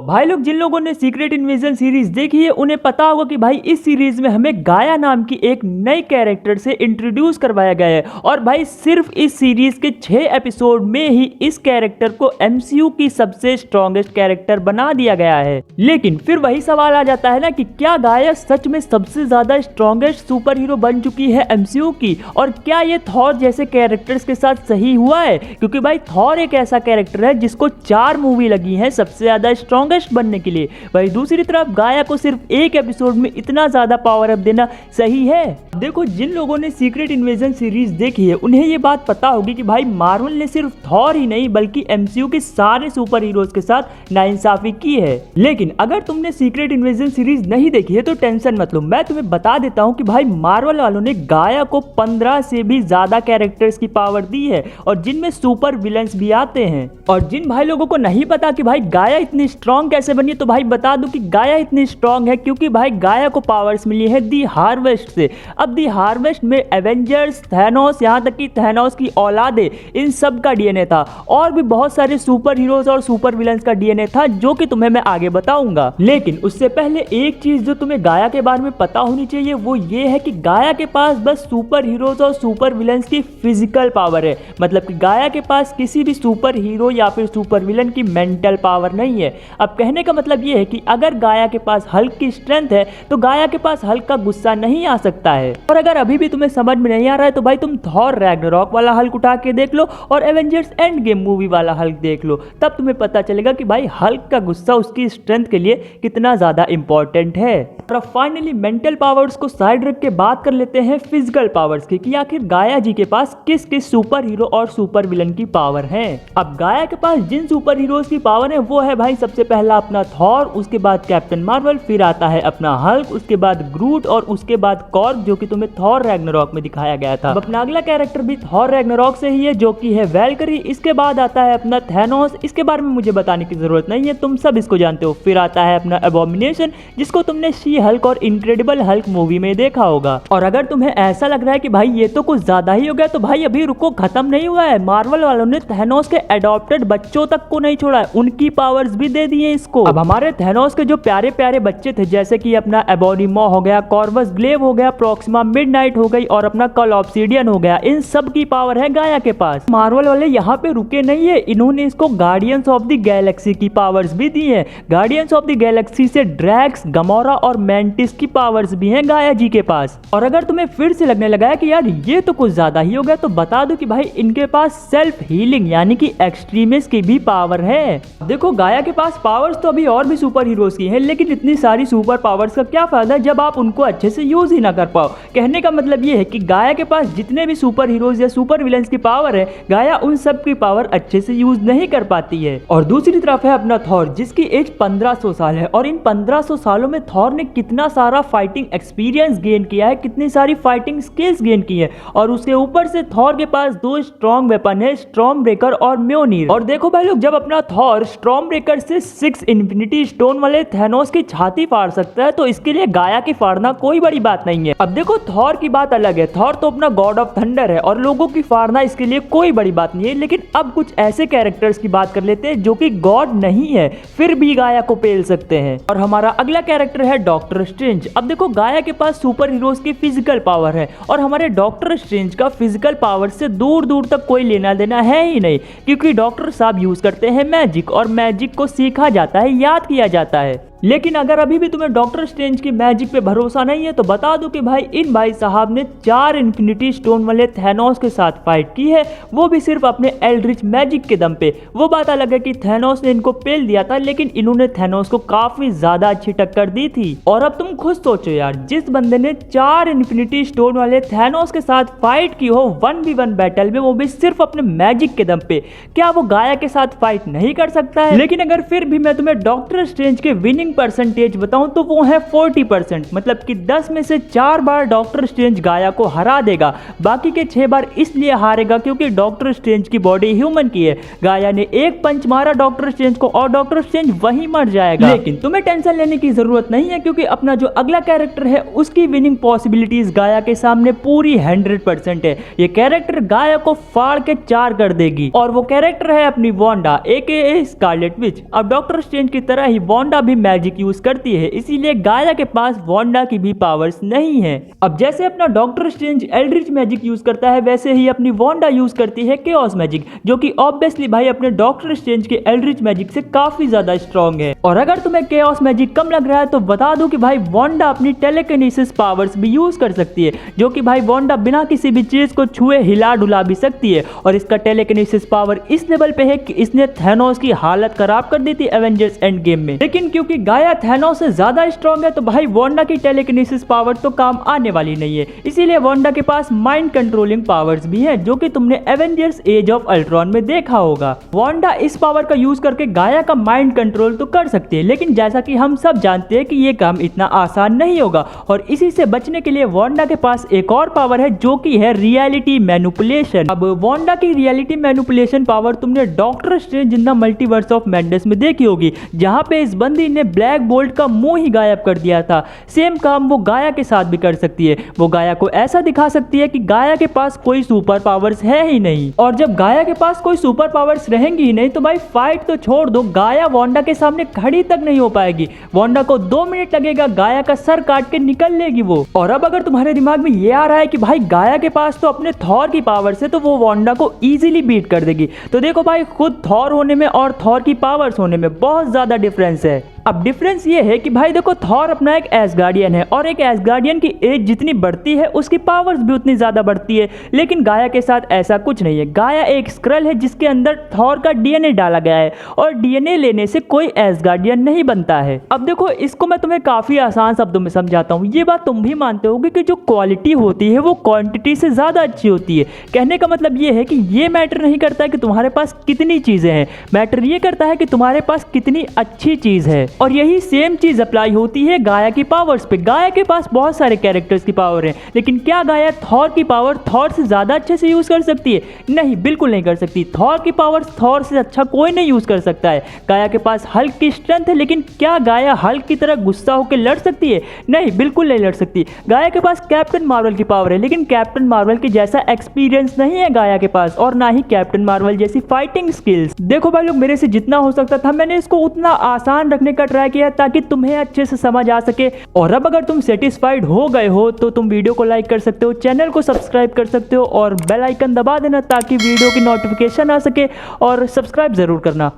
भाई लोग जिन लोगों ने सीक्रेट इन्वेजन सीरीज देखी है उन्हें पता होगा कि भाई इस सीरीज में हमें गाया नाम की एक नई कैरेक्टर से इंट्रोड्यूस करवाया गया है और भाई सिर्फ इस सीरीज के 6 एपिसोड में ही इस कैरेक्टर को एमसीयू की सबसे स्ट्रॉन्गेस्ट कैरेक्टर बना दिया गया है। लेकिन फिर वही सवाल आ जाता है ना कि क्या गाया सच में सबसे ज्यादा स्ट्रॉन्गेस्ट सुपर हीरो बन चुकी है एमसीयू की, और क्या ये थॉर जैसे कैरेक्टर्स के साथ सही हुआ है? क्योंकि भाई थॉर एक ऐसा कैरेक्टर है जिसको 4 मूवी लगी है सबसे ज्यादा स्ट्रॉन्गेस्ट बनने के लिए। वही दूसरी तरफ गाया को सिर्फ एक एपिसोड में इतना ज्यादा पावर अप देना सही है? देखो, जिन लोगों ने सीक्रेट इन्वेजन सीरीज देखी है उन्हें ये बात पता होगी कि भाई मार्वल ने सिर्फ थॉर ही नहीं बल्कि एमसीयू के सारे सुपर हीरोज के साथ नाइंसाफी की है। लेकिन अगर तुमने सीक्रेट इन्वेजन सीरीज नहीं देखी है तो टेंशन मत लो, मैं तुम्हें बता देता हूँ कि भाई मार्वल वालों ने गाया को 15 से भी ज्यादा कैरेक्टर्स की पावर दी है और जिनमें सुपर विलन्स भी आते हैं। और जिन भाई लोगों को नहीं पता कि भाई गाया इतनी स्ट्रॉन्ग कैसे बनी, तो भाई बता दूं कि गाया इतनी स्ट्रॉन्ग है क्योंकि भाई गाया को पावर्स मिली है दी हार्वेस्ट से। अब दी हार्वेस्ट में एवेंजर्स, थैनोस, यहाँ तक कि थैनोस की औलादे, इन सब का डीएनए था और भी बहुत सारे सुपर हीरोज और सुपर विलन्स का डीएनए था जो कि तुम्हें मैं आगे बताऊंगा। लेकिन उससे पहले एक चीज जो तुम्हें गाया के बारे में पता होनी चाहिए वो ये है कि गाया के पास बस सुपर हीरोज और सुपर विलन्स की फिजिकल पावर है, मतलब कि गाया के पास किसी भी सुपर हीरो या फिर सुपर विलन की मेंटल पावर नहीं है। अब कहने का मतलब ये है कि अगर गाया के पास हल्क की स्ट्रेंथ है तो गाया के पास हल्क का गुस्सा नहीं आ सकता है। और अगर अभी भी तुम्हें समझ में नहीं आ रहा है तो भाई तुम थॉर रैग्नारॉक वाला हल्क उठा के देख लो और एवेंजर्स एंड गेम मूवी वाला हल्क देख लो, तब तुम्हें पता चलेगा कि भाई हल्क का गुस्सा उसकी स्ट्रेंथ के लिए कितना ज्यादा इंपॉर्टेंट है। और अब फाइनली मेंटल पावर्स को साइड रख के बात कर लेते हैं फिजिकल पावर्स की कि आखिर गाया जी के पास किस किस सुपर हीरो और सुपर विलन की पावर है। अब गाया के पास जिन सुपर हीरोज की पावर है वो है भाई सबसे पहला अपना थॉर, उसके बाद कैप्टन मार्वल, फिर आता है अपना हल्क, उसके बाद ग्रूट और उसके बाद कॉर्ग जो कि तुम्हें थॉर रैग्नारॉक में दिखाया गया था। अब अपना अगला कैरेक्टर भी थॉर रैग्नारॉक से ही है जो कि है वैल्करी। इसके बाद आता है अपना थैनोस, इसके बारे में मुझे बताने की जरूरत नहीं है, तुम सब इसको जानते हो। फिर आता है अपना एबोमिनेशन जिसको तुमने शी हल्क और इनक्रेडिबल हल्क मूवी में देखा होगा। और अगर तुम्हें ऐसा लग रहा है कि भाई ये तो कुछ ज्यादा ही हो गया तो भाई अभी रुको, खत्म नहीं हुआ है। मार्वल वालों ने थैनोस के एडॉप्टेड बच्चों तक को नहीं छोड़ा है, उनकी पावर्स भी दे दी है इसको। अब हमारे थैनोस के जो प्यारे प्यारे बच्चे थे जैसे कि अपना एबोनिमो हो गया, कॉर्वस ग्लेव हो गया, प्रोक्सिमा मिडनाइट हो गई और अपना कल ऑब्सिडियन हो गया, इन सब की पावर है गाया के पास। मार्वल वाले यहाँ पे रुके नहीं है, इन्होंने इसको गार्डियंस ऑफ द गैलेक्सी की पावर्स भी दी है। गार्डियंस ऑफ द गैलेक्सी से ड्रैक्स, गमोरा और मैंटिस की पावर्स भी हैं गाया जी के पास। और अगर तुम्हें फिर से लगने लगा है कि यार ये तो कुछ ज्यादा ही हो गया तो बता दो कि भाई इनके पास सेल्फ हीलिंग यानी कि एक्सट्रीमिस्ट की भी पावर है। देखो, गाया के पास पावर्स तो अभी और भी सुपर हीरोज की हैं, लेकिन इतनी सारी सुपर पावर्स का क्या फायदा जब आप उनको अच्छे से यूज ही ना कर पाओ। कहने का मतलब ये है कि गाया के पास जितने भी सुपर हीरोज या सुपर विलेंस की पावर है, गाया उन सब की पावर अच्छे से यूज नहीं कर पाती है। और दूसरी तरफ है अपना थॉर जिसकी एज 1500 साल है और इन 1500 सालों में थॉर ने कितना सारा फाइटिंग एक्सपीरियंस गेन किया है, कितनी सारी फाइटिंग स्किल्स गेन की है। और उसके ऊपर से थॉर के पास 2 स्ट्रॉन्ग वेपन है, स्टॉर्म ब्रेकर और म्योनिर। और देखो भाई लोग, जब अपना थॉर स्टॉर्म ब्रेकर से 6 इन्फिनिटी स्टोन वाले थैनोस की छाती फाड़ सकता है तो इसके लिए गाया की फाड़ना कोई बड़ी बात नहीं है। अब देखो, थॉर की बात अलग है, थॉर तो अपना गॉड ऑफ थंडर है और लोगों की फाड़ना इसके लिए कोई बड़ी बात नहीं है। लेकिन अब कुछ ऐसे कैरेक्टर्स की बात कर लेते हैं जो कि गॉड नहीं है फिर भी गाया को पेल सकते हैं। और हमारा अगला कैरेक्टर है डॉक्टर स्ट्रेंज। अब देखो, गाया के पास सुपर हीरोज की फिजिकल पावर है और हमारे डॉक्टर स्ट्रेंज का फिजिकल पावर से दूर दूर तक कोई लेना देना है ही नहीं, क्योंकि डॉक्टर साहब यूज करते हैं मैजिक और मैजिक को सीखा जाता है, याद किया जाता है। लेकिन अगर अभी भी तुम्हें डॉक्टर स्ट्रेंज की मैजिक पे भरोसा नहीं है तो बता दो कि भाई इन भाई साहब ने 4 इन्फिनिटी स्टोन वाले थैनोस के साथ फाइट की है, वो भी सिर्फ अपने एल्ड्रिच मैजिक के दम पे। वो बात अलग है कि थैनोस ने इनको पेल दिया था, लेकिन इन्होंने थैनोस को काफी ज्यादा अच्छी टक्कर दी थी। और अब तुम खुद सोचो यार, जिस बंदे ने 4 इन्फिनिटी स्टोन वाले थैनोस के साथ फाइट की हो 1v1 बैटल में, वो भी सिर्फ अपने मैजिक के दम पे, क्या वो गाया के साथ फाइट नहीं कर सकता है? लेकिन अगर फिर भी मैं तुम्हें डॉक्टर स्ट्रेंज के विनिंग परसेंटेज बताऊं तो वो है 40%, मतलब कि 10 में से 4 बार डॉक्टर स्ट्रेंज गाया को हरा देगा। बाकी के 6 बार इसलिए हारेगा क्योंकि डॉक्टर स्ट्रेंज की बॉडी ह्यूमन की है। गाया ने एक पंच मारा डॉक्टर स्ट्रेंज को और डॉक्टर स्ट्रेंज वहीं मर जाएगा। लेकिन तुम्हें टेंशन लेने की जरूरत नहीं है क्योंकि अपना जो अगला कैरेक्टर है उसकी विनिंग पॉसिबिलिटीज गाया के सामने पूरी 100% है। ये कैरेक्टर गाया को फाड़ के 4 कर देगी और वो कैरेक्टर है अपनी वांडा AKA स्कारलेट विच। अब डॉक्टर स्ट्रेंज की तरह ही वांडा भी मैजिक यूज करती है, इसीलिए गाया के पास वांडा की भी पावर्स नहीं है। अब जैसे अपना doctor strange Aldrich magic use करता है वैसे ही अपनी वांडा यूज करती है केओस मैजिक, जो कि ऑब्वियसली भाई अपने डॉक्टर स्ट्रेंज के एल्ड्रिच मैजिक से काफी ज्यादा स्ट्रॉन्ग है। और अगर तुम्हें केओस मैजिक कम लग रहा है तो बता दूं कि भाई वांडा अपनी टेलेकिनेसिस पावर्स भी यूज कर सकती है, जो कि भाई वांडा बिना किसी भी चीज को छुए हिला डुला भी सकती है। और इसका टेलेकिनेसिस पावर इस लेवल पे है कि इसने थैनोस की हालत खराब कर दी थी एवेंजर्स एंड गेम में। लेकिन क्योंकि गाया थैनोस से ज्यादा स्ट्रॉन्ग है तो भाई वांडा की टेलेकिनेसिस पावर तो काम आने वाली नहीं है। इसीलिए वांडा के पास माइंड कंट्रोलिंग पावर्स भी है, जो कि तुमने एवेंजर्स एज ऑफ अल्ट्रॉन में देखा होगा। वांडा इस पावर का यूज करके गाया का माइंड कंट्रोल तो कर सकती है, लेकिन जैसा कि हम सब जानते हैं कि ये काम इतना आसान नहीं होगा। और इसी से बचने के लिए वांडा के पास एक और पावर है जो कि है रियलिटी मैनिपुलेशन। अब वांडा की रियलिटी मैनिपुलेशन पावर तुमने doctor strange in the multiverse of madness में देखी होगी, जहां पे इस बंदी ने ब्लैक बोल्ट का मुंह ही गायब कर दिया था। सेम काम वो गाया के साथ भी कर सकती है। वो गाया को ऐसा दिखा सकती है कि गाया के पास कोई सुपर पावर्स है ही नहीं। और जब गाया के पास कोई सुपर पावर्स रहेंगी ही नहीं तो भाई फाइट तो छोड़ दो, गाया वांडा के सामने खड़ी तक नहीं हो पाएगी। वांडा को 2 मिनट लगेगा, गाया का सर काट के निकल लेगी वो। और अब अगर तुम्हारे दिमाग में ये आ रहा है कि भाई गाया के पास तो अपने थॉर की पावर्स है तो वो वांडा को इजीली बीट कर देगी, तो देखो भाई खुद थॉर होने में और थॉर की पावर्स होने में बहुत ज्यादा डिफरेंस है। अब डिफरेंस ये है कि भाई देखो थॉर अपना एक एसगार्डियन है और एक एसगार्डियन की एज जितनी बढ़ती है उसकी पावर्स भी उतनी ज्यादा बढ़ती है, लेकिन गाया के साथ ऐसा कुछ नहीं है। गाया एक स्क्रल है जिसके अंदर थॉर का डीएनए डाला गया है और डीएनए लेने से कोई एसगार्डियन नहीं बनता है। अब देखो इसको मैं तुम्हें काफी आसान शब्दों में समझाता हूँ। ये बात तुम भी मानते होगे कि जो क्वालिटी होती है वो क्वांटिटी से ज्यादा अच्छी होती है। कहने का मतलब ये है कि ये मैटर नहीं करता है कि तुम्हारे पास कितनी चीजें हैं, मैटर ये करता है कि तुम्हारे पास कितनी अच्छी चीज है। और यही सेम चीज अप्लाई होती है गाया की पावर्स पे। गाया के पास बहुत सारे कैरेक्टर्स की पावर है, लेकिन क्या गाया थॉर की पावर थॉर से ज्यादा अच्छे से यूज कर सकती है? नहीं, बिल्कुल नहीं कर सकती। थॉर की पावर्स थॉर से अच्छा कोई नहीं यूज कर सकता है। गाया के पास हल्क की स्ट्रेंथ है, लेकिन क्या गाया हल्क की तरह गुस्सा होकर लड़ सकती है? नहीं, बिल्कुल नहीं लड़ सकती। गाया के पास कैप्टन मार्वल की पावर है, लेकिन कैप्टन मार्वल की जैसा एक्सपीरियंस नहीं है गाया के पास, और ना ही कैप्टन मार्वल जैसी फाइटिंग स्किल्स। देखो भाई लोग, मेरे से जितना हो सकता था मैंने इसको उतना आसान रखने का ट्राई किया ताकि तुम्हें अच्छे से समझ आ सके। और अब अगर तुम सेटिस्फाइड हो गए हो तो तुम वीडियो को लाइक कर सकते हो, चैनल को सब्सक्राइब कर सकते हो और बेल आइकन दबा देना ताकि वीडियो की नोटिफिकेशन आ सके, और सब्सक्राइब जरूर करना।